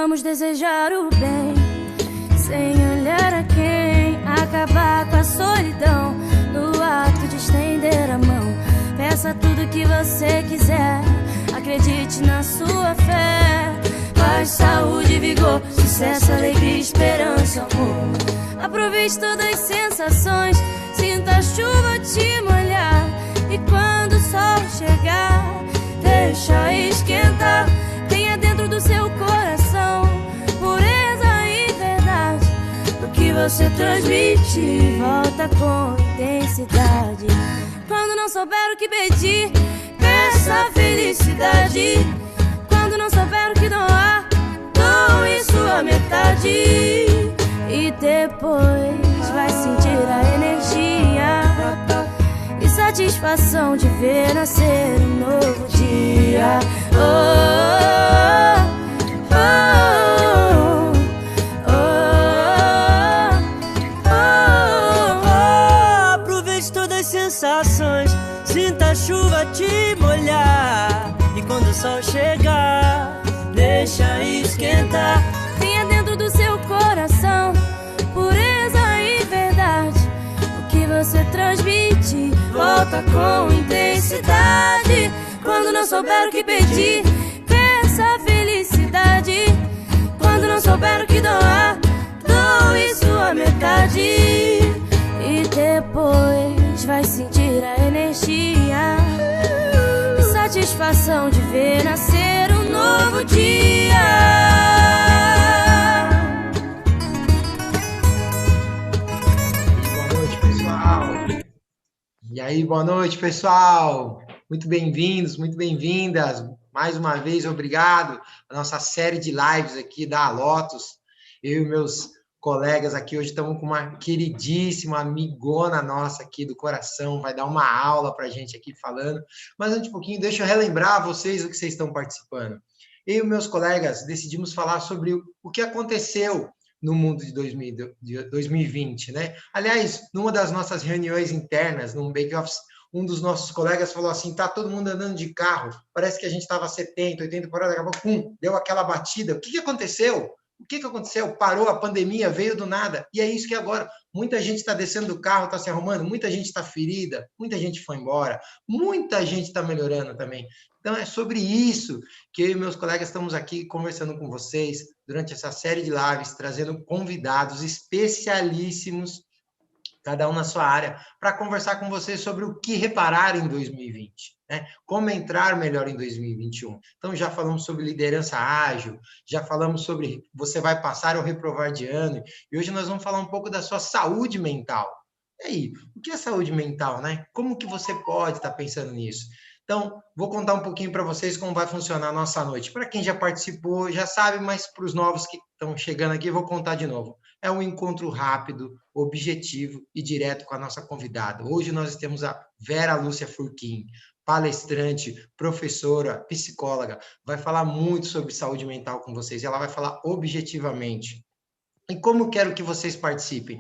Vamos desejar o bem, sem olhar a quem. Acabar com a solidão, no ato de estender a mão. Peça tudo que você quiser, acredite na sua fé. Paz, saúde, vigor, sucesso, alegria, esperança, amor. Aproveite todas as sensações, sinta a chuva te molhar. E quando o sol chegar, deixa esquentar. Tenha dentro do seu coração pureza e verdade. O que você transmite volta com intensidade. Quando não souber o que pedir, peça felicidade. Quando não souber o que doar, doe sua metade. E depois vai sentir a energia e satisfação de ver nascer um novo dia. Oh, oh, oh, oh, oh, oh. Aproveite todas as sensações, sinta a chuva te molhar. E quando o sol chegar, deixa esquentar. Tenha dentro do seu coração pureza e verdade. O que você transmite volta com intensidade. Quando não souber o que pedir, peça felicidade. Quando não souber o que doar, doe sua metade. E depois vai sentir a energia e satisfação de ver nascer um novo dia. E aí, boa noite, pessoal! Muito bem-vindos, muito bem-vindas. Mais uma vez, obrigado. A nossa série de lives aqui da Lotus. Eu e meus colegas aqui hoje estamos com uma queridíssima amigona nossa aqui do coração. Vai dar uma aula para a gente aqui falando. Mas antes de um pouquinho, deixa eu relembrar vocês o que vocês estão participando. Eu e meus colegas decidimos falar sobre o que aconteceu no mundo de 2020, né? Aliás, numa das nossas reuniões internas, num bake-off, um dos nossos colegas falou assim, tá todo mundo andando de carro, parece que a gente estava 70, 80 por hora, daqui a pouco, pum, deu aquela batida. O que aconteceu? O que aconteceu? Parou a pandemia, veio do nada. E é isso que agora, muita gente está descendo do carro, está se arrumando, muita gente está ferida, muita gente foi embora, muita gente está melhorando também. Então, é sobre isso que eu e meus colegas estamos aqui conversando com vocês durante essa série de lives, trazendo convidados especialíssimos, cada um na sua área, para conversar com vocês sobre o que reparar em 2020, né? Como entrar melhor em 2021. Então, já falamos sobre liderança ágil, já falamos sobre você vai passar ou reprovar de ano, e hoje nós vamos falar um pouco da sua saúde mental. E aí, o que é saúde mental, né? Como que você pode estar pensando nisso? Então, vou contar um pouquinho para vocês como vai funcionar a nossa noite. Para quem já participou, já sabe, mas para os novos que estão chegando aqui, eu vou contar de novo. É um encontro rápido, objetivo e direto com a nossa convidada. Hoje nós temos a Vera Lúcia Furquim, palestrante, professora, psicóloga. Vai falar muito sobre saúde mental com vocês e ela vai falar objetivamente. E como quero que vocês participem?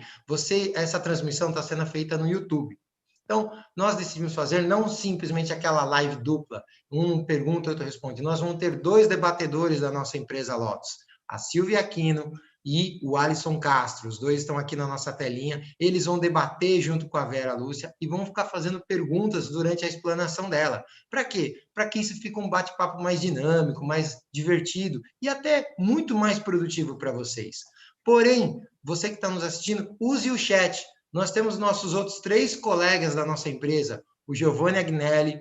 Essa transmissão está sendo feita no YouTube. Então, nós decidimos fazer não simplesmente aquela live dupla, um pergunta, outro responde. Nós vamos ter 2 debatedores da nossa empresa Lotus, a Silvia Aquino e o Alisson Castro. Os 2 estão aqui na nossa telinha. Eles vão debater junto com a Vera Lúcia e vão ficar fazendo perguntas durante a explanação dela. Para quê? Para que isso fique um bate-papo mais dinâmico, mais divertido e até muito mais produtivo para vocês. Porém, você que está nos assistindo, use o chat. Nós temos nossos outros 3 colegas da nossa empresa, o Giovanni Agnelli,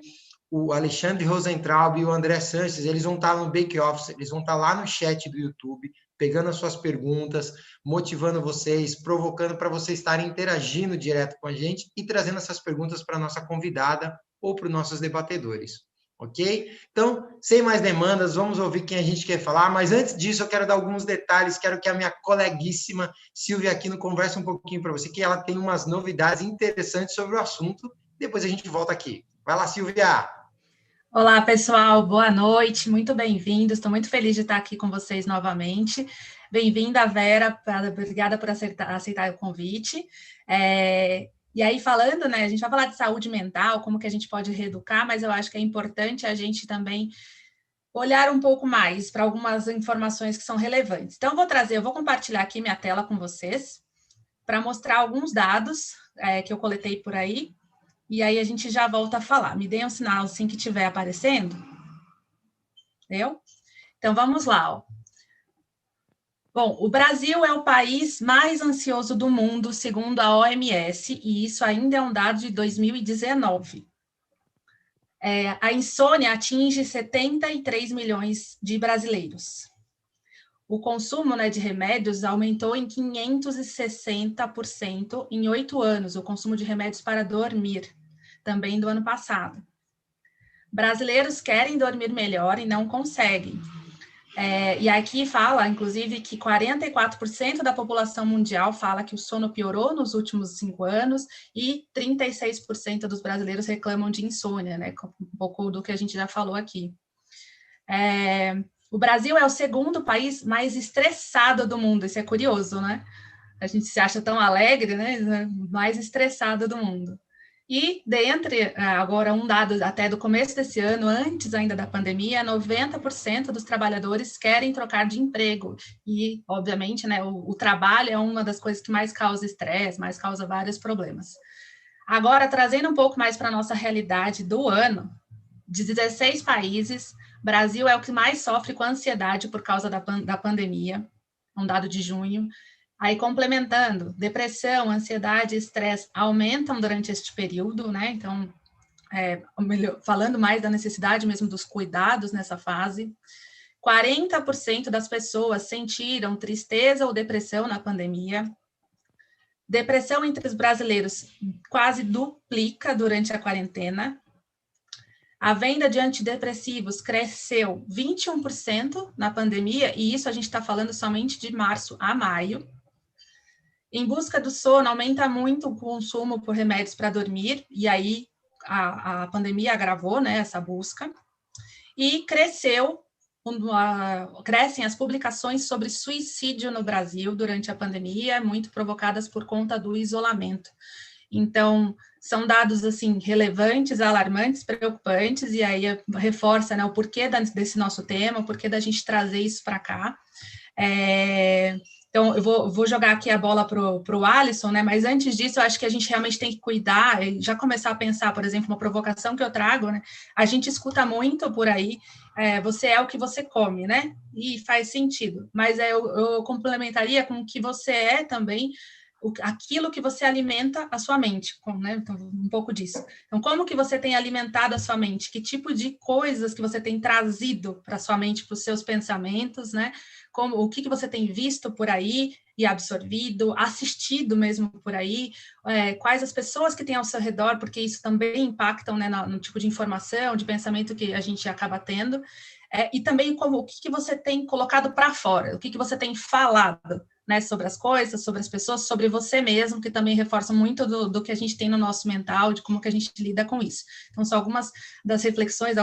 o Alexandre Rosentraub e o André Sanches. Eles vão estar no Bake Office, eles vão estar lá no chat do YouTube, pegando as suas perguntas, motivando vocês, provocando para vocês estarem interagindo direto com a gente e trazendo essas perguntas para a nossa convidada ou para os nossos debatedores. Ok? Então, sem mais demandas, vamos ouvir quem a gente quer falar, mas antes disso eu quero dar alguns detalhes, quero que a minha coleguíssima Silvia Aquino converse um pouquinho para você, que ela tem umas novidades interessantes sobre o assunto, depois a gente volta aqui. Vai lá, Silvia! Olá, pessoal, boa noite, muito bem-vindos, estou muito feliz de estar aqui com vocês novamente. Bem-vinda, Vera, obrigada por aceitar o convite. E aí, falando, né, a gente vai falar de saúde mental, como que a gente pode reeducar, mas eu acho que é importante a gente também olhar um pouco mais para algumas informações que são relevantes. Então, eu vou compartilhar aqui minha tela com vocês para mostrar alguns dados que eu coletei por aí, e aí a gente já volta a falar. Me dê um sinal assim que estiver aparecendo. Entendeu? Então, vamos lá. Ó. Bom, o Brasil é o país mais ansioso do mundo, segundo a OMS, e isso ainda é um dado de 2019. A insônia atinge 73 milhões de brasileiros. O consumo, né, de remédios aumentou em 560% em 8 anos, o consumo de remédios para dormir, também do ano passado. Brasileiros querem dormir melhor e não conseguem. E aqui fala, inclusive, que 44% da população mundial fala que o sono piorou nos últimos 5 anos e 36% dos brasileiros reclamam de insônia, né? Um pouco do que a gente já falou aqui. O Brasil é o segundo país mais estressado do mundo, isso é curioso, né? A gente se acha tão alegre, né? Mais estressado do mundo. E dentre, agora um dado até do começo desse ano, antes ainda da pandemia, 90% dos trabalhadores querem trocar de emprego. E, obviamente, né, o trabalho é uma das coisas que mais causa estresse, mais causa vários problemas. Agora, trazendo um pouco mais para a nossa realidade do ano, de 16 países, Brasil é o que mais sofre com ansiedade por causa da pandemia, um dado de junho. Aí, complementando, depressão, ansiedade e estresse aumentam durante este período, né? Então, falando mais da necessidade mesmo dos cuidados nessa fase. 40% das pessoas sentiram tristeza ou depressão na pandemia. Depressão entre os brasileiros quase duplica durante a quarentena. A venda de antidepressivos cresceu 21% na pandemia, e isso a gente está falando somente de março a maio. Em busca do sono, aumenta muito o consumo por remédios para dormir, e aí a pandemia agravou, né, essa busca. E crescem as publicações sobre suicídio no Brasil durante a pandemia, muito provocadas por conta do isolamento. Então, são dados, assim, relevantes, alarmantes, preocupantes, e aí reforça, né, o porquê desse nosso tema, o porquê da gente trazer isso para cá. Então, eu vou jogar aqui a bola para o Alisson, né? Mas antes disso, eu acho que a gente realmente tem que cuidar e já começar a pensar, por exemplo, uma provocação que eu trago, né? A gente escuta muito por aí, você é o que você come, né? E faz sentido. Mas eu complementaria com o que você é também, aquilo que você alimenta a sua mente, né? Então, um pouco disso. Então, como que você tem alimentado a sua mente? Que tipo de coisas que você tem trazido para a sua mente, para os seus pensamentos, né? O que você tem visto por aí e absorvido, assistido mesmo por aí, quais as pessoas que tem ao seu redor, porque isso também impactam, né, no tipo de informação, de pensamento que a gente acaba tendo, e também o que você tem colocado para fora, o que você tem falado, né, sobre as coisas, sobre as pessoas, sobre você mesmo, que também reforça muito do que a gente tem no nosso mental, de como que a gente lida com isso. Então, são algumas das reflexões,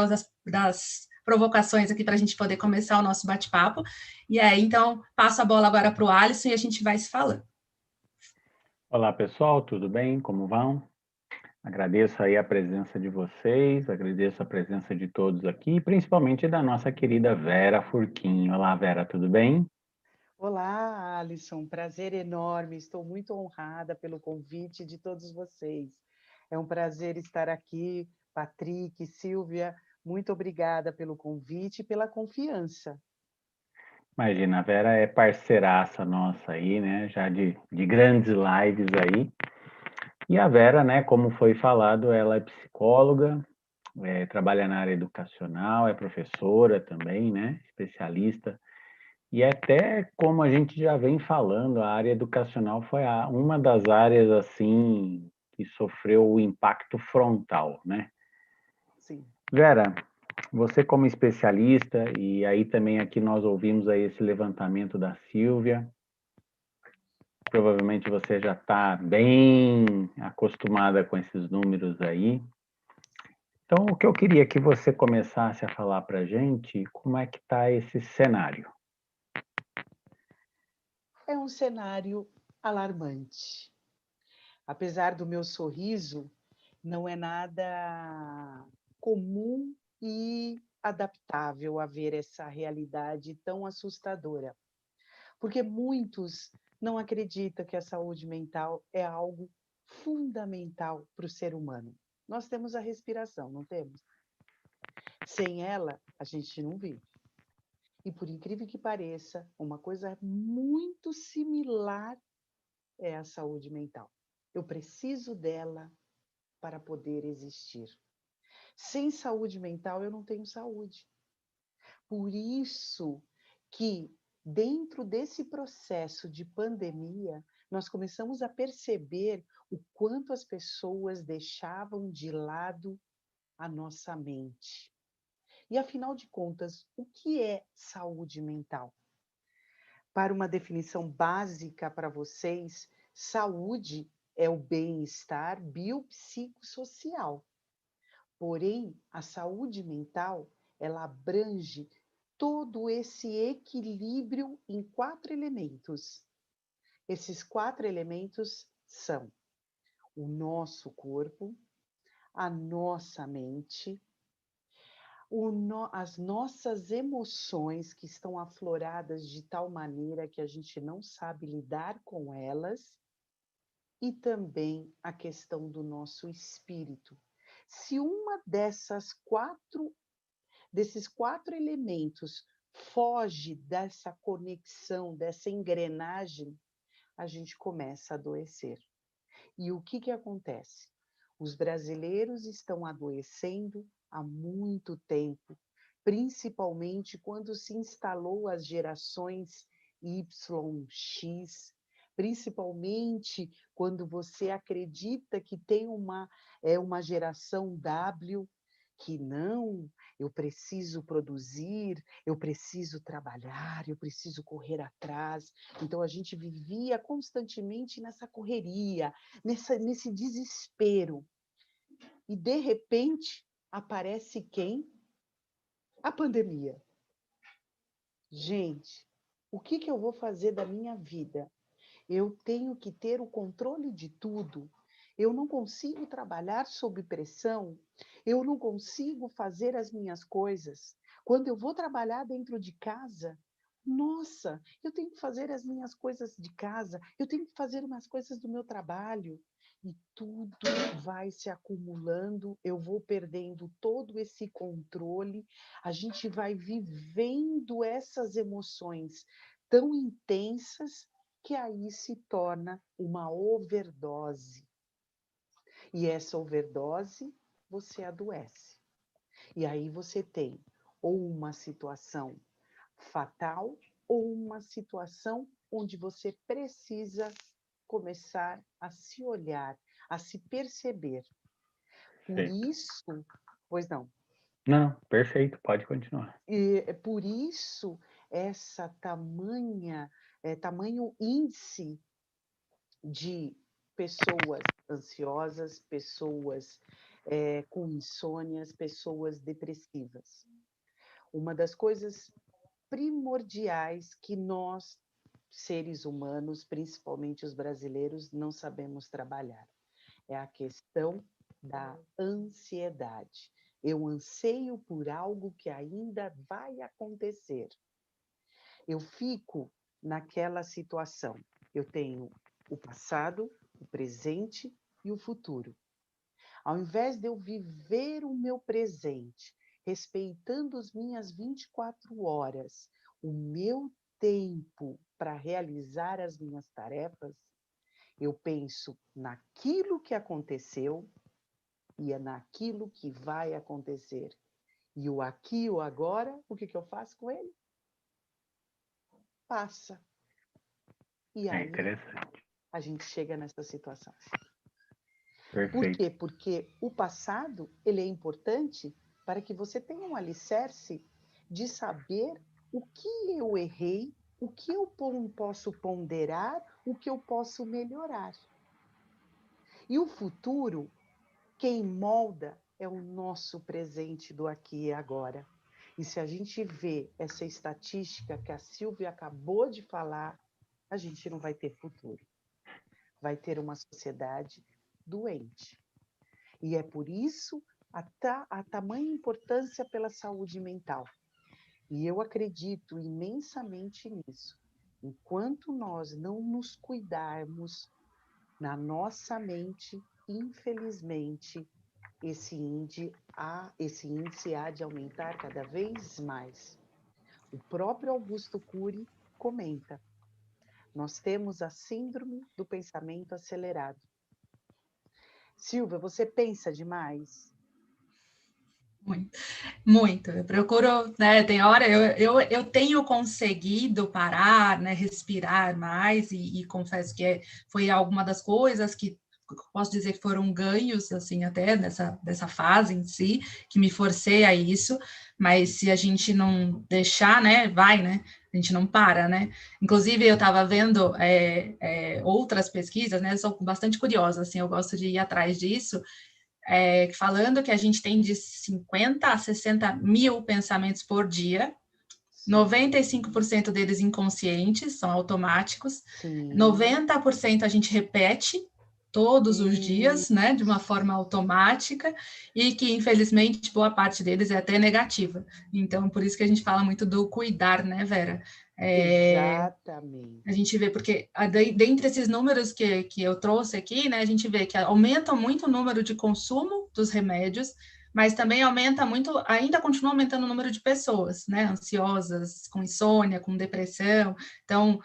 das provocações aqui para a gente poder começar o nosso bate-papo. E aí, então, passo a bola agora para o Alisson e a gente vai se falando. Olá, pessoal, tudo bem? Como vão? Agradeço aí a presença de vocês, agradeço a presença de todos aqui, principalmente da nossa querida Vera Furquim. Olá, Vera, tudo bem? Olá, Alisson, prazer enorme, estou muito honrada pelo convite de todos vocês. É um prazer estar aqui, Patrick, Silvia, muito obrigada pelo convite e pela confiança. Imagina, a Vera é parceiraça nossa aí, né, já de grandes lives aí. E a Vera, né, como foi falado, ela é psicóloga, trabalha na área educacional, é professora também, né, especialista. E até como a gente já vem falando, a área educacional foi uma das áreas assim que sofreu o impacto frontal, né? Sim. Vera, você como especialista, e aí também aqui nós ouvimos aí esse levantamento da Silvia, provavelmente você já está bem acostumada com esses números aí. Então, o que eu queria que você começasse a falar para a gente, como é que está esse cenário? É um cenário alarmante. Apesar do meu sorriso, não é nada comum e adaptável a ver essa realidade tão assustadora, porque muitos não acreditam que a saúde mental é algo fundamental para o ser humano. Nós temos a respiração, não temos? Sem ela, a gente não vive. E por incrível que pareça, uma coisa muito similar é a saúde mental. Eu preciso dela para poder existir. Sem saúde mental, eu não tenho saúde. Por isso que, dentro desse processo de pandemia, nós começamos a perceber o quanto as pessoas deixavam de lado a nossa mente. E, afinal de contas, o que é saúde mental? Para uma definição básica para vocês, saúde é o bem-estar biopsicossocial. Porém, a saúde mental, ela abrange todo esse equilíbrio em 4 elementos. Esses 4 elementos são o nosso corpo, a nossa mente, as nossas emoções que estão afloradas de tal maneira que a gente não sabe lidar com elas, e também a questão do nosso espírito. Se uma desses 4 elementos foge dessa conexão, dessa engrenagem, a gente começa a adoecer. E o que acontece? Os brasileiros estão adoecendo há muito tempo, principalmente quando se instalou as gerações Y, X, principalmente quando você acredita que tem uma geração W, que não, eu preciso produzir, eu preciso trabalhar, eu preciso correr atrás. Então a gente vivia constantemente nessa correria, nesse desespero. E de repente aparece quem? A pandemia. Gente, o que eu vou fazer da minha vida? Eu tenho que ter o controle de tudo. Eu não consigo trabalhar sob pressão. Eu não consigo fazer as minhas coisas. Quando eu vou trabalhar dentro de casa, nossa, eu tenho que fazer as minhas coisas de casa, eu tenho que fazer umas coisas do meu trabalho. E tudo vai se acumulando, eu vou perdendo todo esse controle, a gente vai vivendo essas emoções tão intensas que aí se torna uma overdose. E essa overdose, você adoece. E aí você tem ou uma situação fatal ou uma situação onde você precisa começar a se olhar, a se perceber. Por Perfeito. isso, pois não. Não, perfeito, pode continuar. E é por isso essa tamanho índice de pessoas ansiosas, pessoas com insônias, pessoas depressivas. Uma das coisas primordiais que nós, seres humanos, principalmente os brasileiros, não sabemos trabalhar. É a questão da ansiedade. Eu anseio por algo que ainda vai acontecer. Eu fico naquela situação. Eu tenho o passado, o presente e o futuro. Ao invés de eu viver o meu presente, respeitando as minhas 24 horas, o meu tempo para realizar as minhas tarefas, eu penso naquilo que aconteceu e é naquilo que vai acontecer. E o aqui e o agora, o que eu faço com ele? Passa. E É aí interessante. a gente chega nessa situação. Perfeito. Por quê? Porque o passado, ele é importante para que você tenha um alicerce de saber o que eu errei, o que eu posso ponderar, o que eu posso melhorar. E o futuro, quem molda é o nosso presente do aqui e agora. E se a gente vê essa estatística que a Silvia acabou de falar, a gente não vai ter futuro. Vai ter uma sociedade doente. E é por isso a tamanha importância pela saúde mental. E eu acredito imensamente nisso. Enquanto nós não nos cuidarmos na nossa mente, infelizmente, esse índice há de aumentar cada vez mais. O próprio Augusto Cury comenta: nós temos a síndrome do pensamento acelerado. Silvia, você pensa demais? Muito, muito. Eu procuro, né? Tem hora, eu tenho conseguido parar, né? Respirar mais, e confesso que foi alguma das coisas que posso dizer que foram ganhos, assim, até dessa fase em si, que me forcei a isso, mas se a gente não deixar, né? Vai, né? A gente não para, né? Inclusive, eu estava vendo outras pesquisas, né? Eu sou bastante curiosa, assim, eu gosto de ir atrás disso, falando que a gente tem de 50 a 60 mil pensamentos por dia, 95% deles inconscientes, são automáticos, Sim. 90% a gente repete todos os dias, né, de uma forma automática, e que, infelizmente, boa parte deles é até negativa. Então, por isso que a gente fala muito do cuidar, né, Vera? Exatamente. A gente vê, porque dentre esses números que eu trouxe aqui, né, a gente vê que aumenta muito o número de consumo dos remédios, mas também aumenta muito, ainda continua aumentando o número de pessoas, né, ansiosas, com insônia, com depressão. Então,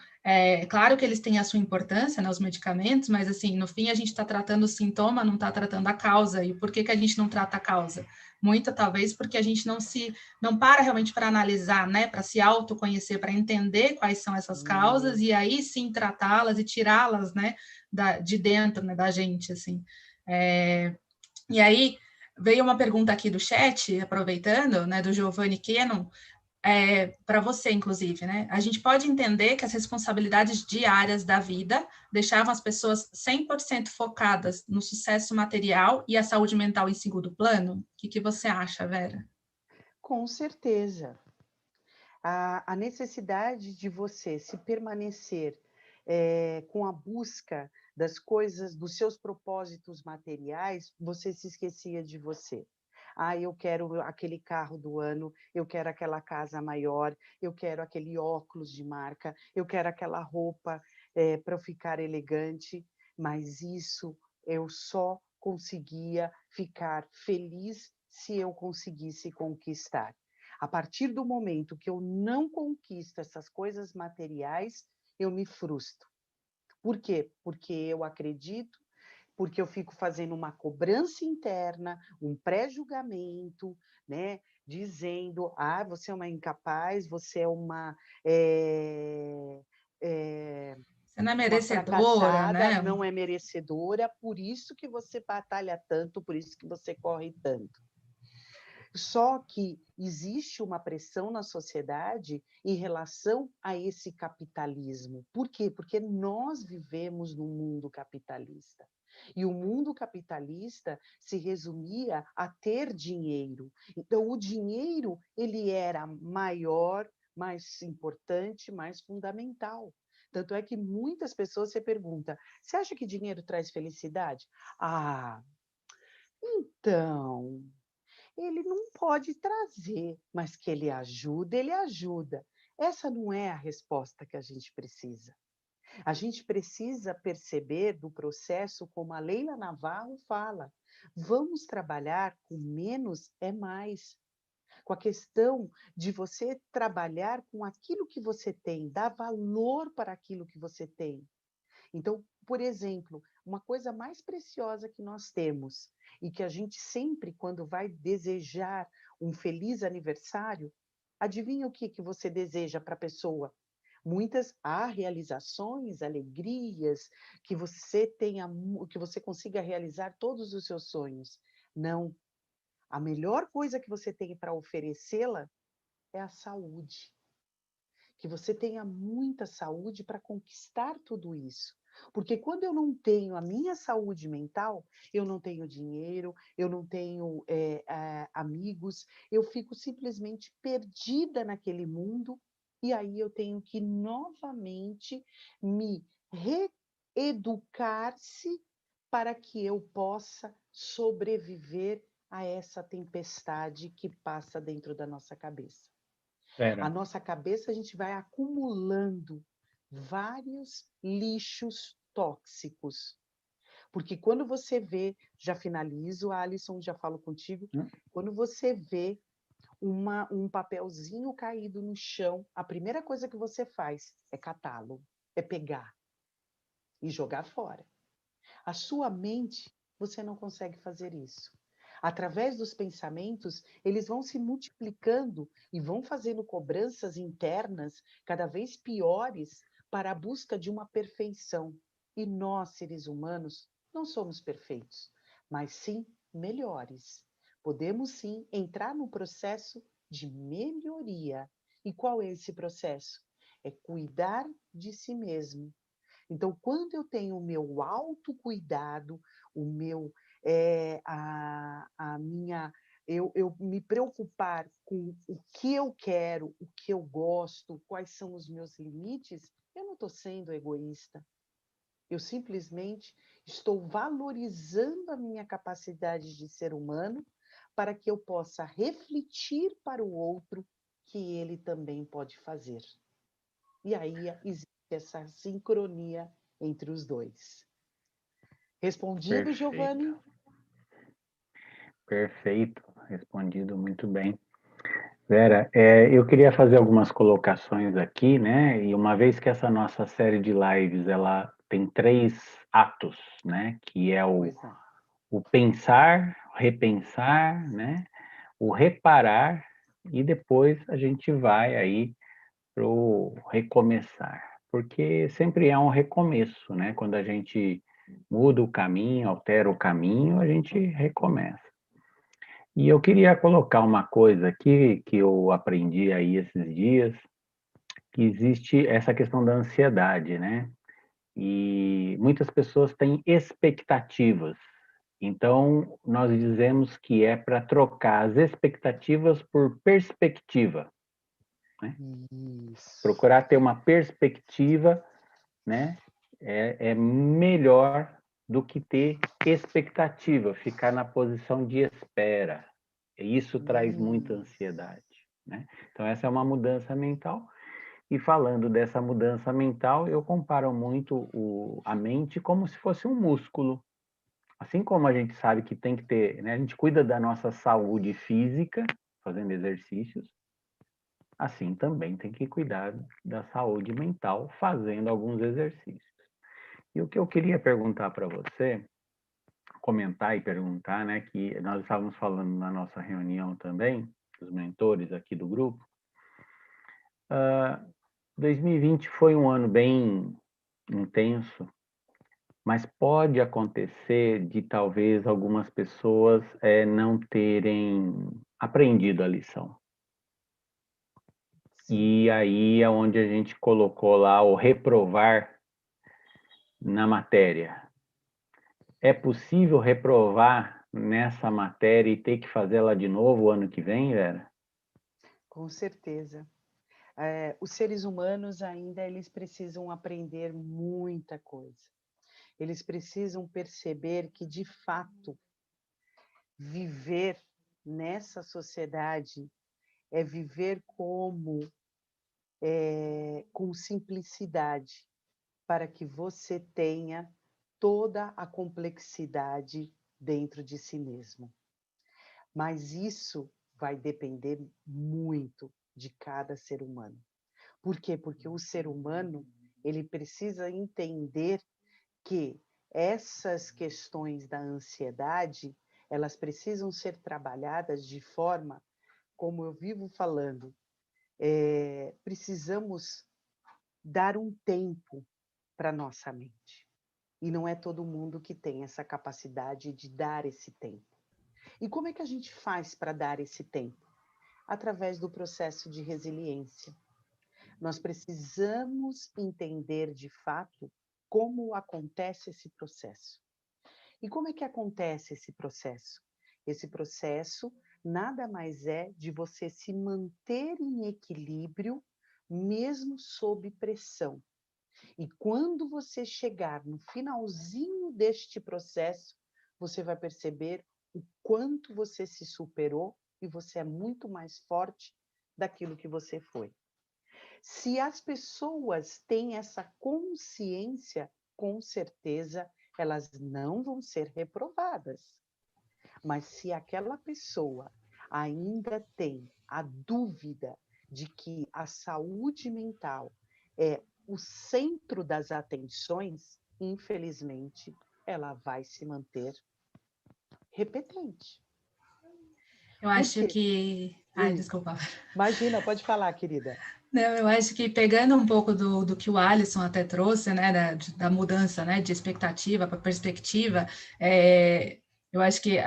claro que eles têm a sua importância, né, os medicamentos, mas, assim, no fim, a gente está tratando o sintoma, não está tratando a causa. E por que a gente não trata a causa? Muito, talvez, porque a gente não para realmente para analisar, né, para se autoconhecer, para entender quais são essas causas, e aí sim tratá-las e tirá-las, né, de dentro, né, da gente, assim. E aí, veio uma pergunta aqui do chat, aproveitando, né, do Giovanni Cannon, para você, inclusive, né? A gente pode entender que as responsabilidades diárias da vida deixavam as pessoas 100% focadas no sucesso material e a saúde mental em segundo plano? O que você acha, Vera? Com certeza. A necessidade de você se permanecer com a busca das coisas, dos seus propósitos materiais, você se esquecia de você. Ah, eu quero aquele carro do ano, eu quero aquela casa maior, eu quero aquele óculos de marca, eu quero aquela roupa para eu ficar elegante, mas isso eu só conseguia ficar feliz se eu conseguisse conquistar. A partir do momento que eu não conquisto essas coisas materiais, eu me frustro. Por quê? Porque eu acredito, porque eu fico fazendo uma cobrança interna, um pré-julgamento, né? Dizendo, você é uma incapaz, você é uma Você não é uma merecedora, fracassada, né? não é merecedora, por isso que você batalha tanto, por isso que você corre tanto. Só que existe uma pressão na sociedade em relação a esse capitalismo. Por quê? Porque nós vivemos num mundo capitalista. E o mundo capitalista se resumia a ter dinheiro. Então, o dinheiro ele era maior, mais importante, mais fundamental. Tanto é que muitas pessoas se perguntam: você acha que dinheiro traz felicidade? Então, ele não pode trazer, mas que ele ajuda, ele ajuda. Essa não é a resposta que a gente precisa. A gente precisa perceber do processo, como a Leila Navarro fala, vamos trabalhar com menos é mais. Com a questão de você trabalhar com aquilo que você tem, dar valor para aquilo que você tem. Então, por exemplo, uma coisa mais preciosa que nós temos e que a gente sempre, quando vai desejar um feliz aniversário, adivinha o que você deseja para a pessoa? Muitas realizações, alegrias, que você tenha, que você consiga realizar todos os seus sonhos. Não. A melhor coisa que você tem para oferecê-la é a saúde. Que você tenha muita saúde para conquistar tudo isso. Porque quando eu não tenho a minha saúde mental, eu não tenho dinheiro, eu não tenho amigos, eu fico simplesmente perdida naquele mundo, e aí eu tenho que novamente me reeducar-se para que eu possa sobreviver a essa tempestade que passa dentro da nossa cabeça. A Vera, nossa cabeça, a gente vai acumulando vários lixos tóxicos. Porque quando você vê, já finalizo, Alisson, já falo contigo, quando você vê um papelzinho caído no chão, a primeira coisa que você faz é catá-lo, é pegar e jogar fora. A sua mente, você não consegue fazer isso. Através dos pensamentos, eles vão se multiplicando e vão fazendo cobranças internas cada vez piores para a busca de uma perfeição. E nós, seres humanos, não somos perfeitos, mas sim melhores. Podemos sim entrar no processo de melhoria. E qual é esse processo? É cuidar de si mesmo. Então, quando eu tenho o meu autocuidado, o meu, a minha, eu me preocupar com o que eu quero, o que eu gosto, quais são os meus limites, eu não estou sendo egoísta. Eu simplesmente estou valorizando a minha capacidade de ser humano para que eu possa refletir para o outro que ele também pode fazer. E aí existe essa sincronia entre os dois. Respondido, perfeito. Giovanni? Perfeito, respondido muito bem. Vera, eu queria fazer algumas colocações aqui, né? E uma vez que essa nossa série de lives, ela tem 3 atos, né? Que é Pois não. o pensar, repensar, né? O reparar e depois a gente vai aí para o recomeçar, porque sempre é um recomeço, né? Quando a gente muda o caminho, altera o caminho, a gente recomeça. E eu queria colocar uma coisa aqui que eu aprendi aí esses dias, que existe essa questão da ansiedade, né? E muitas pessoas têm expectativas. Então, nós dizemos que é para trocar as expectativas por perspectiva, né? Isso. Procurar ter uma perspectiva, né? É melhor do que ter expectativa, ficar na posição de espera. Isso traz muita ansiedade, né? Então, essa é uma mudança mental. E falando dessa mudança mental, eu comparo muito a mente como se fosse um músculo. Assim como a gente sabe que tem que ter, né? A gente cuida da nossa saúde física, fazendo exercícios, assim também tem que cuidar da saúde mental, fazendo alguns exercícios. E o que eu queria perguntar para você, comentar e perguntar, né, que nós estávamos falando na nossa reunião também, os mentores aqui do grupo, 2020 foi um ano bem intenso, mas pode acontecer de talvez algumas pessoas não terem aprendido a lição. Sim. E aí é onde a gente colocou lá o reprovar na matéria. É possível reprovar nessa matéria e ter que fazê-la de novo o ano que vem, Vera? Com certeza. Os seres humanos ainda eles precisam aprender muita coisa. Eles precisam perceber que, de fato, viver nessa sociedade é viver com simplicidade, para que você tenha toda a complexidade dentro de si mesmo. Mas isso vai depender muito de cada ser humano. Por quê? Porque o ser humano, ele precisa entender que essas questões da ansiedade, elas precisam ser trabalhadas de forma, como eu vivo falando, precisamos dar um tempo para nossa mente. E não é todo mundo que tem essa capacidade de dar esse tempo. E como é que a gente faz para dar esse tempo? Através do processo de resiliência. Nós precisamos entender de fato como acontece esse processo. E como é que acontece esse processo? Esse processo nada mais é de você se manter em equilíbrio, mesmo sob pressão. E quando você chegar no finalzinho deste processo, você vai perceber o quanto você se superou e você é muito mais forte daquilo que você foi. Se as pessoas têm essa consciência, com certeza elas não vão ser reprovadas. Mas se aquela pessoa ainda tem a dúvida de que a saúde mental é o centro das atenções, infelizmente, ela vai se manter repetente. Eu Por acho quê? que... Ai, desculpa. Imagina, pode falar, querida. Não, eu acho que pegando um pouco do que o Alisson até trouxe, né, da mudança, né, de expectativa para perspectiva, eu acho que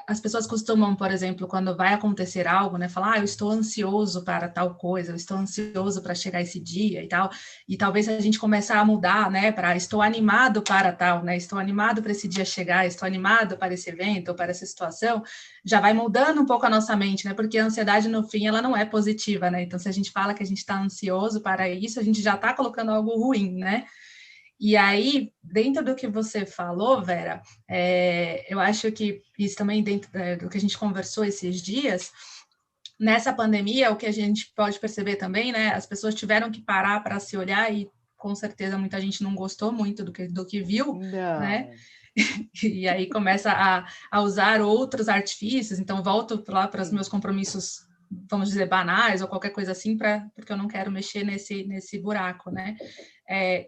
as pessoas costumam, por exemplo, quando vai acontecer algo, né, falar, eu estou ansioso para tal coisa, eu estou ansioso para chegar esse dia e tal, e talvez a gente começar a mudar, né, para estou animado para tal, né, estou animado para esse dia chegar, estou animado para esse evento ou para essa situação, já vai mudando um pouco a nossa mente, né? Porque a ansiedade, no fim, ela não é positiva, né? Então, se a gente fala que a gente está ansioso para isso, a gente já está colocando algo ruim, né? E aí, dentro do que você falou, Vera, eu acho que isso também dentro do que a gente conversou esses dias, nessa pandemia, o que a gente pode perceber também, né? As pessoas tiveram que parar para se olhar e com certeza muita gente não gostou muito do que viu, né? Não. E aí começa a usar outros artifícios, então volto lá para os meus compromissos, vamos dizer, banais ou qualquer coisa assim, porque eu não quero mexer nesse buraco, né?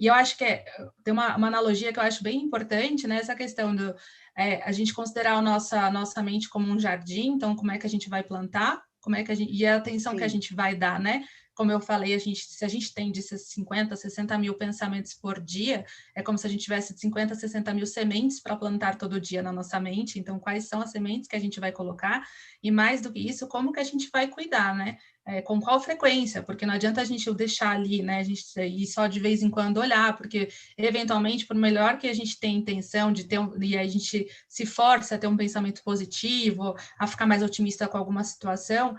E eu acho que tem uma analogia que eu acho bem importante, né? Essa questão do a gente considerar a nossa mente como um jardim, então como é que a gente vai plantar, como é que e a atenção que a gente vai dar, né? Como eu falei, se a gente tem de 50, 60 mil pensamentos por dia, é como se a gente tivesse 50, 60 mil sementes para plantar todo dia na nossa mente. Então, quais são as sementes que a gente vai colocar? E mais do que isso, como que a gente vai cuidar, né? Com qual frequência? Porque não adianta a gente deixar ali, né? A gente ir só de vez em quando olhar, porque eventualmente, por melhor que a gente tenha intenção de ter e a gente se força a ter um pensamento positivo, a ficar mais otimista com alguma situação,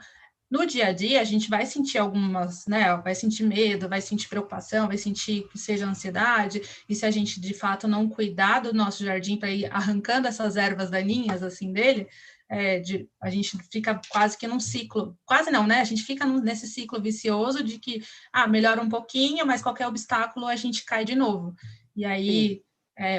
no dia a dia, a gente vai sentir algumas, né? Vai sentir medo, vai sentir preocupação, vai sentir que seja ansiedade, e se a gente de fato não cuidar do nosso jardim para ir arrancando essas ervas daninhas assim dele, a gente fica quase que num ciclo, quase não, né? A gente fica nesse ciclo vicioso de que melhora um pouquinho, mas qualquer obstáculo a gente cai de novo. E aí,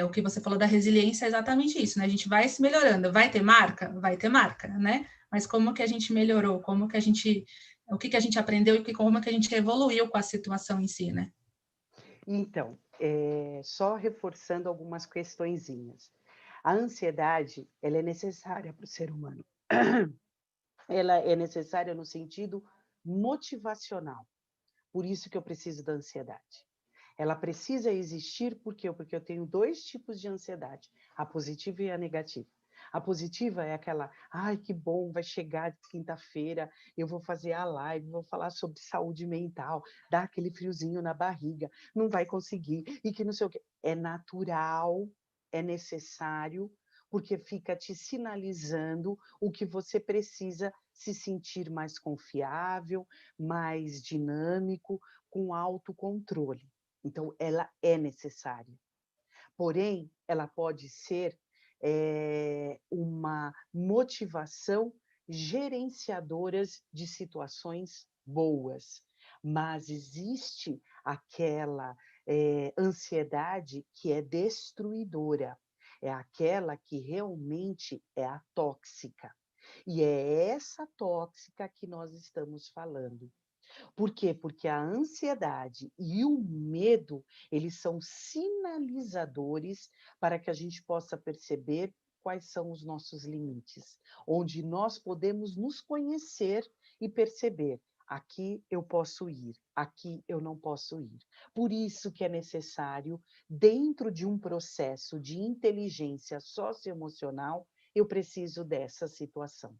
o que você falou da resiliência é exatamente isso, né? A gente vai se melhorando, vai ter marca? Vai ter marca, né? Mas como que a gente melhorou, o que a gente aprendeu e como que a gente evoluiu com a situação em si, né? Então, só reforçando algumas questõezinhas. A ansiedade, ela é necessária para o ser humano. Ela é necessária no sentido motivacional. Por isso que eu preciso da ansiedade. Ela precisa existir porque eu tenho 2 tipos de ansiedade, a positiva e a negativa. A positiva é aquela, ai, que bom, vai chegar quinta-feira, eu vou fazer a live, vou falar sobre saúde mental, dá aquele friozinho na barriga, não vai conseguir, e que não sei o quê. É natural, é necessário, porque fica te sinalizando o que você precisa se sentir mais confiável, mais dinâmico, com autocontrole. Então, ela é necessária. Porém, ela pode ser uma motivação gerenciadora de situações boas. Mas existe aquela ansiedade que é destruidora. É aquela que realmente é a tóxica. E é essa tóxica que nós estamos falando. Por quê? Porque a ansiedade e o medo, eles são sinalizadores para que a gente possa perceber quais são os nossos limites, onde nós podemos nos conhecer e perceber, aqui eu posso ir, aqui eu não posso ir. Por isso que é necessário, dentro de um processo de inteligência socioemocional, eu preciso dessa situação.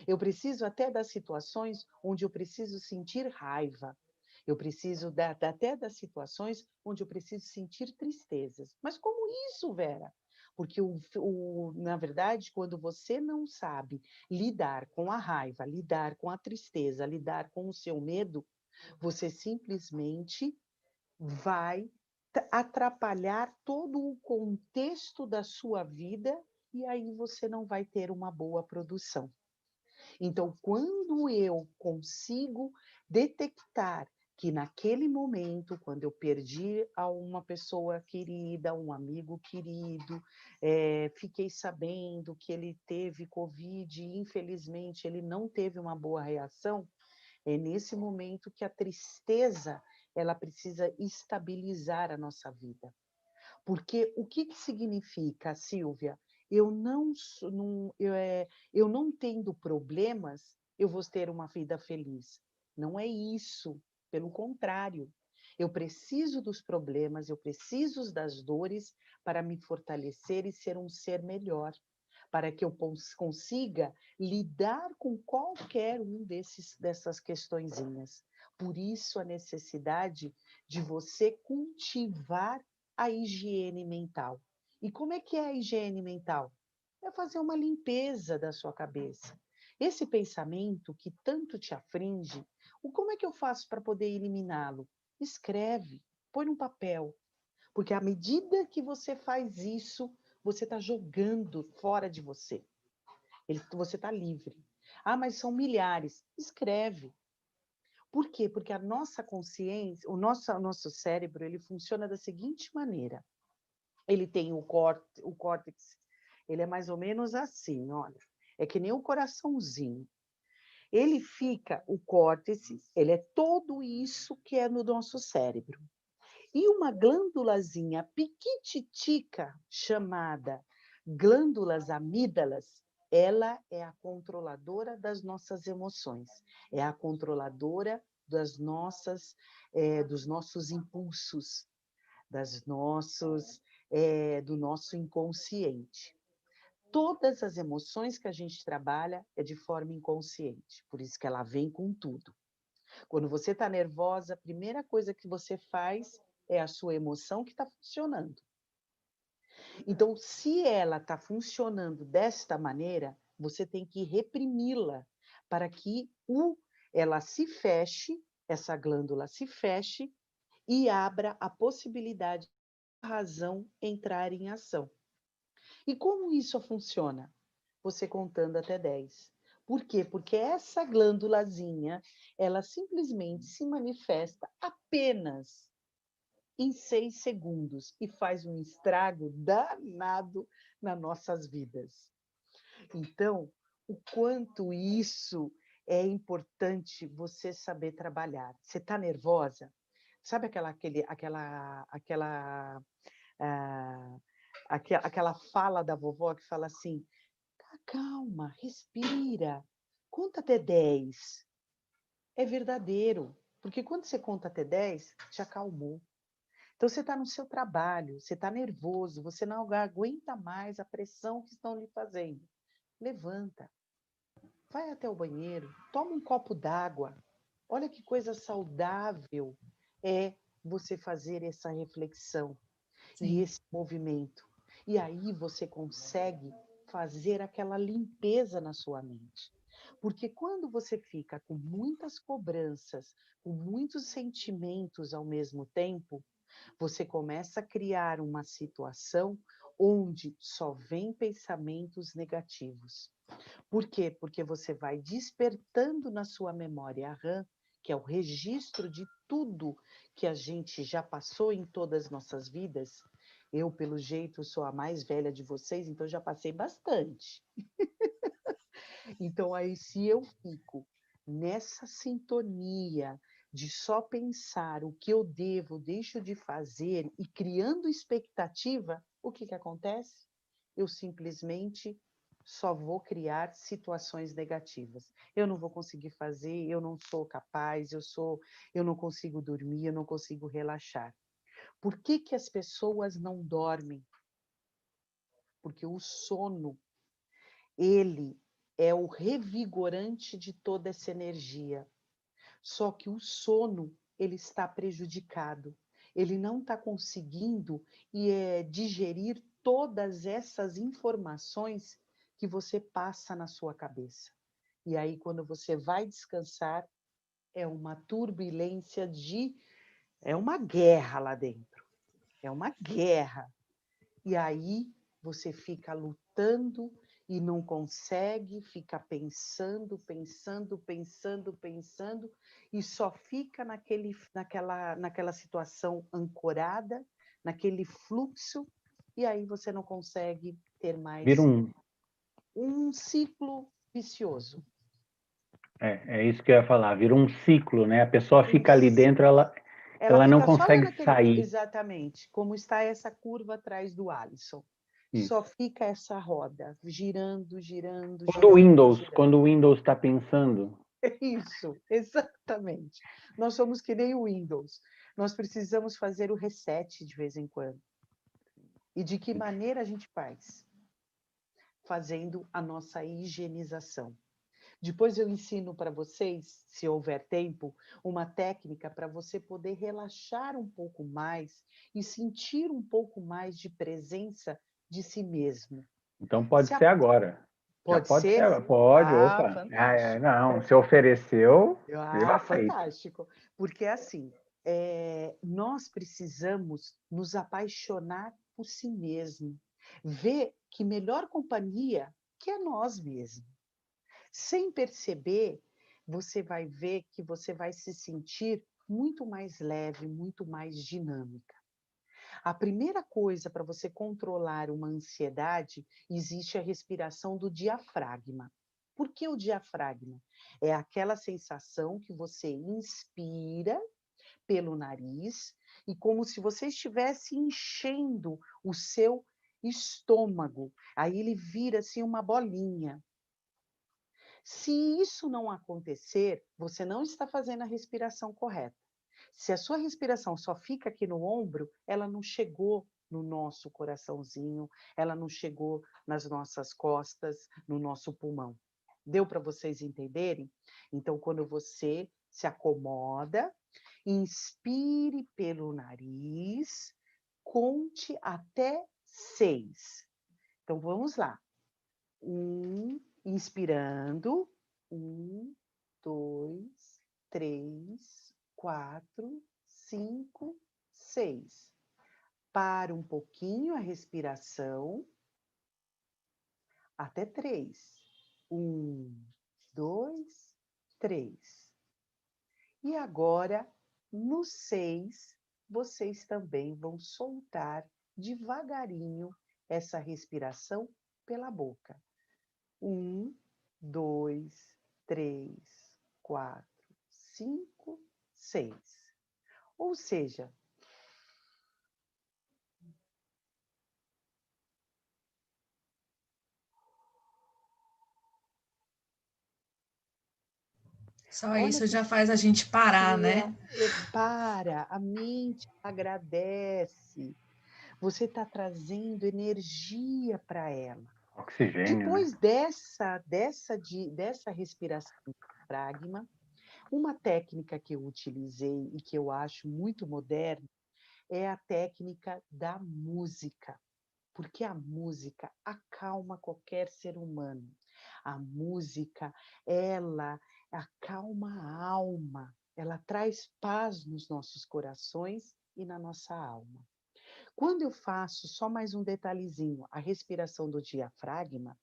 Eu preciso até das situações onde eu preciso sentir raiva. Eu preciso até das situações onde eu preciso sentir tristezas. Mas como isso, Vera? Porque, na verdade, quando você não sabe lidar com a raiva, lidar com a tristeza, lidar com o seu medo, você simplesmente vai atrapalhar todo o contexto da sua vida e aí você não vai ter uma boa produção. Então, quando eu consigo detectar que naquele momento, quando eu perdi a uma pessoa querida, um amigo querido, fiquei sabendo que ele teve Covid e, infelizmente, ele não teve uma boa reação, é nesse momento que a tristeza ela precisa estabilizar a nossa vida. Porque o que significa, Silvia? Eu eu não tendo problemas, eu vou ter uma vida feliz. Não é isso. Pelo contrário, eu preciso dos problemas, eu preciso das dores para me fortalecer e ser um ser melhor, para que eu consiga lidar com qualquer um dessas questõezinhas. Por isso a necessidade de você cultivar a higiene mental. E como é que é a higiene mental? É fazer uma limpeza da sua cabeça. Esse pensamento que tanto te aflige, como é que eu faço para poder eliminá-lo? Escreve, põe num papel. Porque à medida que você faz isso, você está jogando fora de você. Você está livre. Ah, mas são milhares. Escreve. Por quê? Porque a nossa consciência, o nosso cérebro, ele funciona da seguinte maneira. Ele tem o córtex, ele é mais ou menos assim, olha. É que nem o coraçãozinho. Ele fica, o córtex, ele é tudo isso que é no nosso cérebro. E uma glândulazinha piquititica, chamada glândulas amígdalas, ela é a controladora das nossas emoções, é a controladora dos nossos impulsos, do nosso inconsciente. Todas as emoções que a gente trabalha é de forma inconsciente, por isso que ela vem com tudo. Quando você está nervosa, a primeira coisa que você faz é a sua emoção que está funcionando. Então, se ela está funcionando desta maneira, você tem que reprimi-la para que ela se feche, essa glândula se feche e abra a possibilidade da razão entrar em ação. E como isso funciona? Você contando até 10. Por quê? Porque essa glândulazinha, ela simplesmente se manifesta apenas em 6 segundos e faz um estrago danado nas nossas vidas. Então, o quanto isso é importante você saber trabalhar. Você está nervosa? Sabe aquela fala da vovó que fala assim, calma, respira, conta até 10. É verdadeiro, porque quando você conta até 10, te acalmou. Então, você está no seu trabalho, você está nervoso, você não aguenta mais a pressão que estão lhe fazendo. Levanta, vai até o banheiro, toma um copo d'água. Olha que coisa saudável é você fazer essa reflexão. Sim. E esse movimento. E aí você consegue fazer aquela limpeza na sua mente. Porque quando você fica com muitas cobranças, com muitos sentimentos ao mesmo tempo, você começa a criar uma situação onde só vem pensamentos negativos. Por quê? Porque você vai despertando na sua memória a RAM, que é o registro de tudo que a gente já passou em todas as nossas vidas. Eu, pelo jeito, sou a mais velha de vocês, então já passei bastante. Então, aí, se eu fico nessa sintonia de só pensar o que eu devo, deixo de fazer e criando expectativa, o que acontece? Eu simplesmente só vou criar situações negativas. Eu não vou conseguir fazer, eu não sou capaz, eu não consigo dormir, eu não consigo relaxar. Por que as pessoas não dormem? Porque o sono, ele é o revigorante de toda essa energia. Só que o sono, ele está prejudicado. Ele não está conseguindo digerir todas essas informações que você passa na sua cabeça. E aí, quando você vai descansar, é uma turbulência é uma guerra lá dentro. É uma guerra. E aí, você fica lutando e não consegue, fica pensando, e só fica naquela situação ancorada, naquele fluxo, e aí você não consegue ter mais Vira um ciclo vicioso. é isso que eu ia falar, vira um ciclo, né? A pessoa fica ali dentro, ela não fica só lá consegue naquele... sair. Exatamente, como está essa curva atrás do Alisson. Isso. Só fica essa roda, girando. Quando o Windows está pensando. Isso, exatamente. Nós somos que nem o Windows. Nós precisamos fazer o reset de vez em quando. E de que maneira a gente faz? Fazendo a nossa higienização. Depois eu ensino para vocês, se houver tempo, uma técnica para você poder relaxar um pouco mais e sentir um pouco mais de presença de si mesmo. Então pode ser agora. Pode ser? Pode, opa. Fantástico. Não, se ofereceu, eu aceito. Fantástico. Porque assim, nós precisamos nos apaixonar por si mesmo. Ver que melhor companhia que é nós mesmos. Sem perceber, você vai ver que você vai se sentir muito mais leve, muito mais dinâmica. A primeira coisa para você controlar uma ansiedade, existe a respiração do diafragma. Por que o diafragma? É aquela sensação que você inspira pelo nariz e como se você estivesse enchendo o seu estômago. Aí ele vira assim uma bolinha. Se isso não acontecer, você não está fazendo a respiração correta. Se a sua respiração só fica aqui no ombro, ela não chegou no nosso coraçãozinho, ela não chegou nas nossas costas, no nosso pulmão. Deu para vocês entenderem? Então, quando você se acomoda, inspire pelo nariz, conte até 6. Então, vamos lá. 1, inspirando. 1, 2, 3, 4, 5, 6. Para um pouquinho a respiração. Até 3. 1, 2, 3. E agora, no 6, vocês também vão soltar devagarinho essa respiração pela boca. 1, 2, 3, 4, 5, 6. Ou seja, só isso já faz a gente parar, né? Para, a mente agradece. Você está trazendo energia para ela. Oxigênio, Depois né? dessa respiração diafragma, uma técnica que eu utilizei e que eu acho muito moderna é a técnica da música, porque a música acalma qualquer ser humano. A música, ela acalma a alma, ela traz paz nos nossos corações e na nossa alma. Quando eu faço, só mais um detalhezinho, a respiração do diafragma,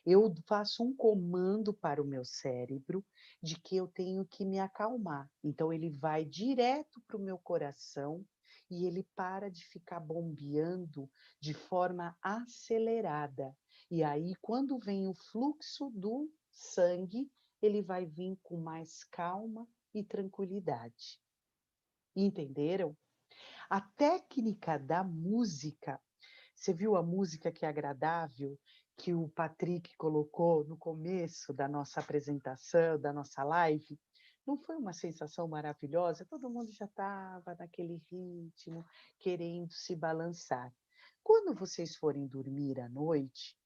eu faço um comando para o meu cérebro de que eu tenho que me acalmar. Então, ele vai direto para o meu coração e ele para de ficar bombeando de forma acelerada. E aí, quando vem o fluxo do sangue, ele vai vir com mais calma e tranquilidade. Entenderam? A técnica da música, você viu a música que é agradável, que o Patrick colocou no começo da nossa apresentação, da nossa live? Não foi uma sensação maravilhosa? Todo mundo já estava naquele ritmo, querendo se balançar. Quando vocês forem dormir à noite,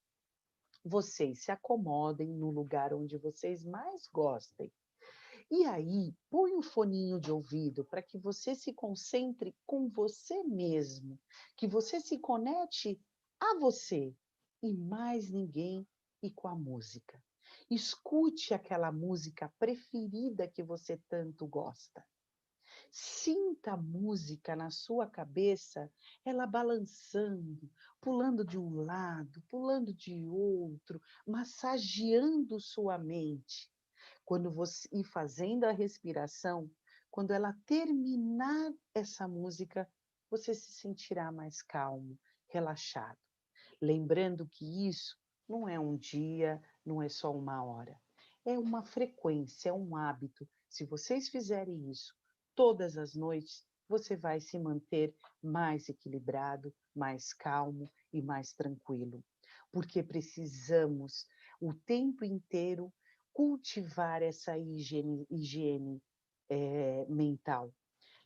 vocês se acomodem no lugar onde vocês mais gostem. E aí, põe um foninho de ouvido para que você se concentre com você mesmo, que você se conecte a você e mais ninguém e com a música. Escute aquela música preferida que você tanto gosta. Sinta a música na sua cabeça, ela balançando, pulando de um lado, pulando de outro, massageando sua mente. Quando você ir fazendo a respiração, quando ela terminar essa música, você se sentirá mais calmo, relaxado. Lembrando que isso não é um dia, não é só uma hora. É uma frequência, é um hábito. Se vocês fizerem isso todas as noites, você vai se manter mais equilibrado, mais calmo e mais tranquilo. Porque precisamos o tempo inteiro cultivar essa higiene mental.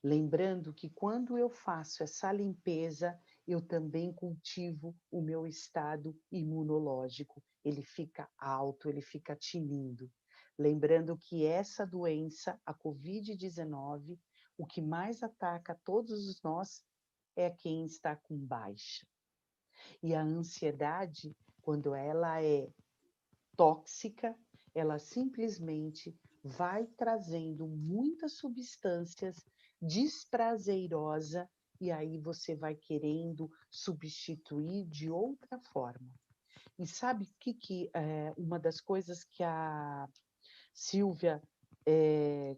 Lembrando que quando eu faço essa limpeza, eu também cultivo o meu estado imunológico. Ele fica alto, ele fica tinindo. Lembrando que essa doença, a Covid-19, o que mais ataca todos nós é quem está com baixa. E a ansiedade, quando ela é tóxica, ela simplesmente vai trazendo muitas substâncias desprazerosas e aí você vai querendo substituir de outra forma. E sabe que uma das coisas que a Silvia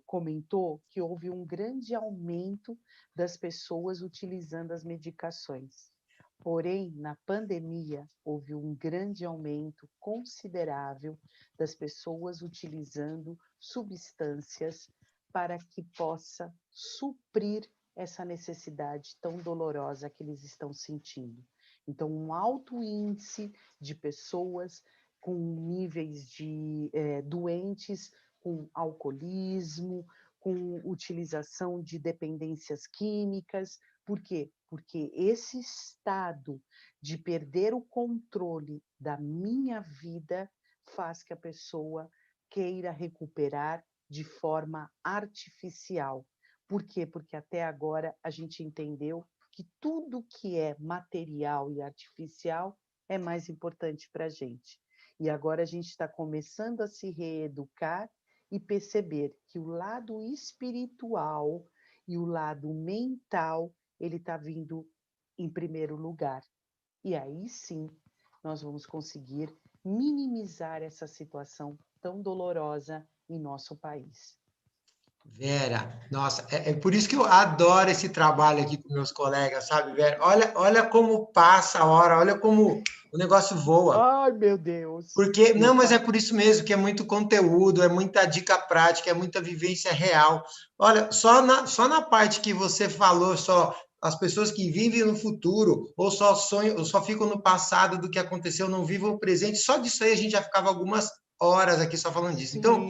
comentou, que houve um grande aumento das pessoas utilizando as medicações. Porém, na pandemia, houve um grande aumento considerável das pessoas utilizando substâncias para que possa suprir essa necessidade tão dolorosa que eles estão sentindo. Então, um alto índice de pessoas com níveis de doentes, com alcoolismo, com utilização de dependências químicas. Por quê? Porque esse estado de perder o controle da minha vida faz que a pessoa queira recuperar de forma artificial. Por quê? Porque até agora a gente entendeu que tudo que é material e artificial é mais importante para a gente. E agora a gente está começando a se reeducar e perceber que o lado espiritual e o lado mental, ele está vindo em primeiro lugar. E aí sim, nós vamos conseguir minimizar essa situação tão dolorosa em nosso país. Vera, nossa, é por isso que eu adoro esse trabalho aqui com meus colegas, sabe, Vera? Olha como passa a hora, olha como o negócio voa. Ai, meu Deus! Porque, não, mas é por isso mesmo que é muito conteúdo, é muita dica prática, é muita vivência real. Olha, só na parte que você falou, só as pessoas que vivem no futuro, ou só sonham, ou só ficam no passado do que aconteceu, não vivam o presente, só disso aí a gente já ficava algumas horas aqui só falando disso. Então,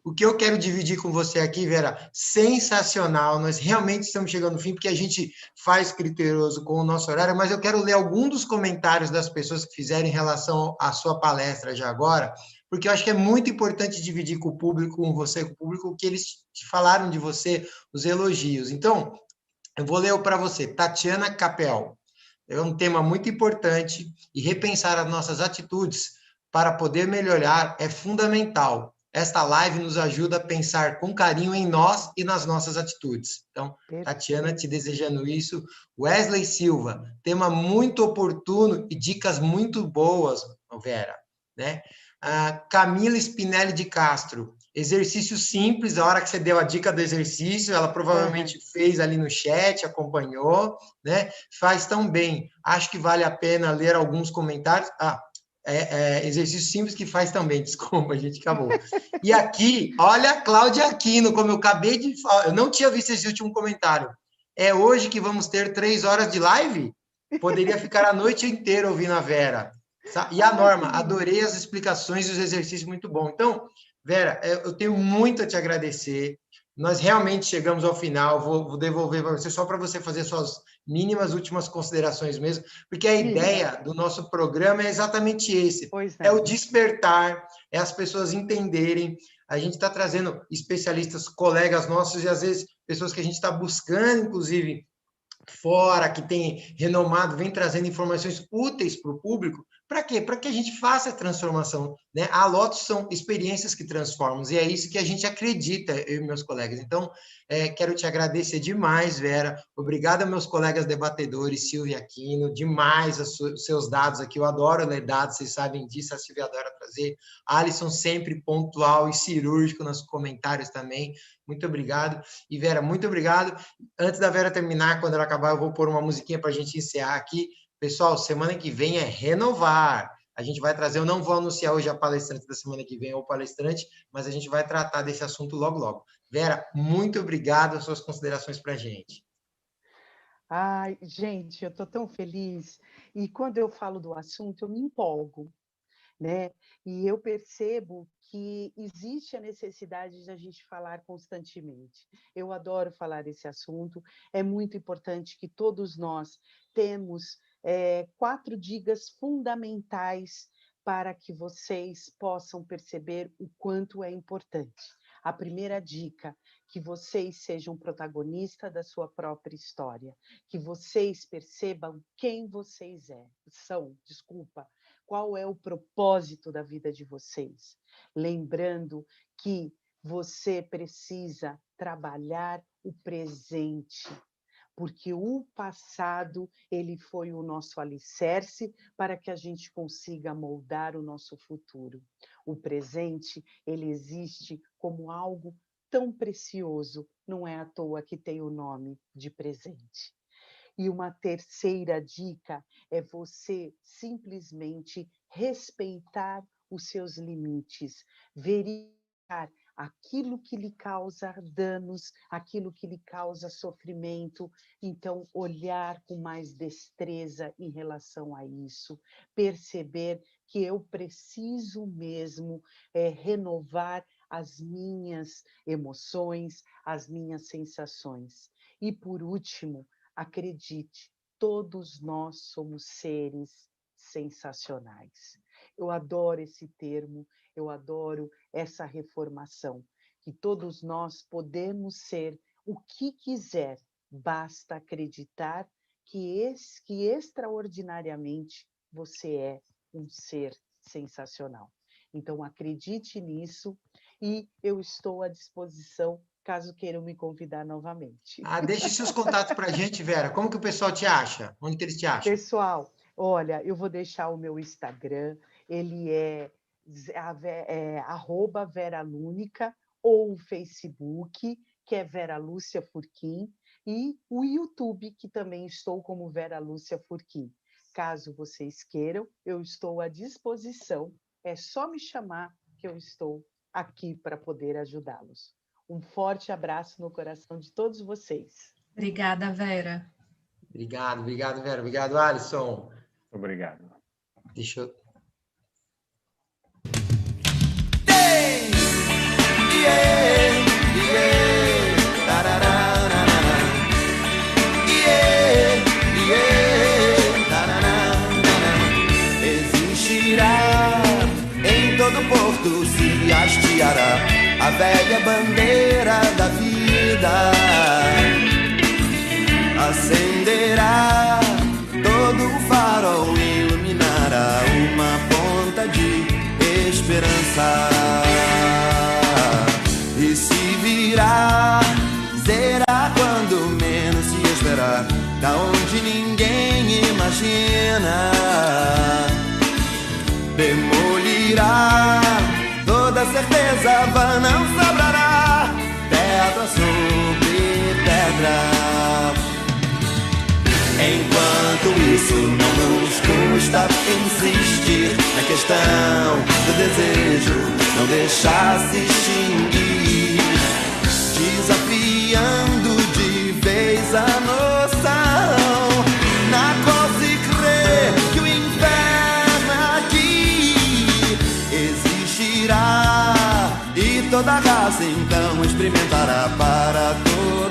o que eu quero dividir com você aqui, Vera, sensacional, nós realmente estamos chegando no fim, porque a gente faz criterioso com o nosso horário, mas eu quero ler algum dos comentários das pessoas que fizeram em relação à sua palestra já agora, porque eu acho que é muito importante dividir com o público, com você, com o público, o que eles falaram de você, os elogios. Então, eu vou ler para você, Tatiana Capel. É um tema muito importante e repensar as nossas atitudes para poder melhorar é fundamental. Esta live nos ajuda a pensar com carinho em nós e nas nossas atitudes. Então, Tatiana, te desejando isso. Wesley Silva, tema muito oportuno e dicas muito boas, Vera, né? Camila Spinelli de Castro, exercício simples, a hora que você deu a dica do exercício, ela provavelmente fez ali no chat, acompanhou, né? Faz tão bem. Acho que vale a pena ler alguns comentários. Exercício simples que faz também, desculpa, a gente acabou. E aqui, olha a Cláudia Aquino, como eu acabei de falar, eu não tinha visto esse último comentário. É hoje que vamos ter 3 horas de live? Poderia ficar a noite inteira ouvindo a Vera. E a Norma, adorei as explicações e os exercícios, muito bom. Então, Vera, eu tenho muito a te agradecer. Nós realmente chegamos ao final, vou devolver para você, só para você fazer suas mínimas últimas considerações mesmo, porque a ideia do nosso programa é exatamente esse, é o despertar, é as pessoas entenderem, a gente está trazendo especialistas, colegas nossos, e às vezes pessoas que a gente está buscando, inclusive, fora, que tem renomado, vem trazendo informações úteis para o público, Para quê? Para que a gente faça a transformação, né? A Lotus são experiências que transformam, e é isso que a gente acredita, eu e meus colegas. Então, quero te agradecer demais, Vera. Obrigado aos meus colegas debatedores, Silvia Aquino, demais os seus dados aqui. Eu adoro ler dados, vocês sabem disso, a Silvia adora trazer. Alisson sempre pontual e cirúrgico nos comentários também. Muito obrigado. E, Vera, muito obrigado. Antes da Vera terminar, quando ela acabar, eu vou pôr uma musiquinha para a gente encerrar aqui. Pessoal, semana que vem é renovar. A gente vai trazer, eu não vou anunciar hoje a palestrante da semana que vem ou palestrante, mas a gente vai tratar desse assunto logo, logo. Vera, muito obrigado, as suas considerações para a gente. Ai, gente, eu estou tão feliz. E quando eu falo do assunto, eu me empolgo, né? E eu percebo que existe a necessidade de a gente falar constantemente. Eu adoro falar esse assunto. É muito importante que todos nós temos 4 dicas fundamentais para que vocês possam perceber o quanto é importante. A primeira dica, que vocês sejam protagonistas da sua própria história, que vocês percebam quem vocês são, qual é o propósito da vida de vocês. Lembrando que você precisa trabalhar o presente, porque o passado, ele foi o nosso alicerce para que a gente consiga moldar o nosso futuro. O presente, ele existe como algo tão precioso, não é à toa que tem o nome de presente. E uma terceira dica é você simplesmente respeitar os seus limites, verificar aquilo que lhe causa danos, aquilo que lhe causa sofrimento, então olhar com mais destreza em relação a isso, perceber que eu preciso mesmo renovar as minhas emoções, as minhas sensações. E por último, acredite, todos nós somos seres sensacionais. Eu adoro esse termo, eu adoro essa reformação, que todos nós podemos ser o que quiser, basta acreditar que extraordinariamente você é um ser sensacional. Então, acredite nisso e eu estou à disposição caso queiram me convidar novamente. Deixe seus contatos para a gente, Vera. Como que o pessoal te acha? Onde que eles te acham? Pessoal, olha, eu vou deixar o meu Instagram, ele é @VeraLúnica, ou o Facebook, que é Vera Lúcia Furquim, e o YouTube, que também estou como Vera Lúcia Furquim. Caso vocês queiram, eu estou à disposição, é só me chamar que eu estou aqui para poder ajudá-los. Um forte abraço no coração de todos vocês. Obrigada, Vera. Obrigado, Vera. Obrigado, Alisson. Obrigado. Deixa eu... Existirá em todo porto, se hasteará a velha bandeira da vida, acenderá todo o farol, iluminará uma ponta de esperança, e se virá, será quando menos se esperar, da onde ninguém imagina, demolirá toda certeza, vã não sobrará pedra sobre pedra. Enquanto isso não nos custa insistir na questão do desejo, não deixar se extinguir, desafiando de vez a noção na qual se crê que o inferno aqui existirá, e toda raça então experimentará para toda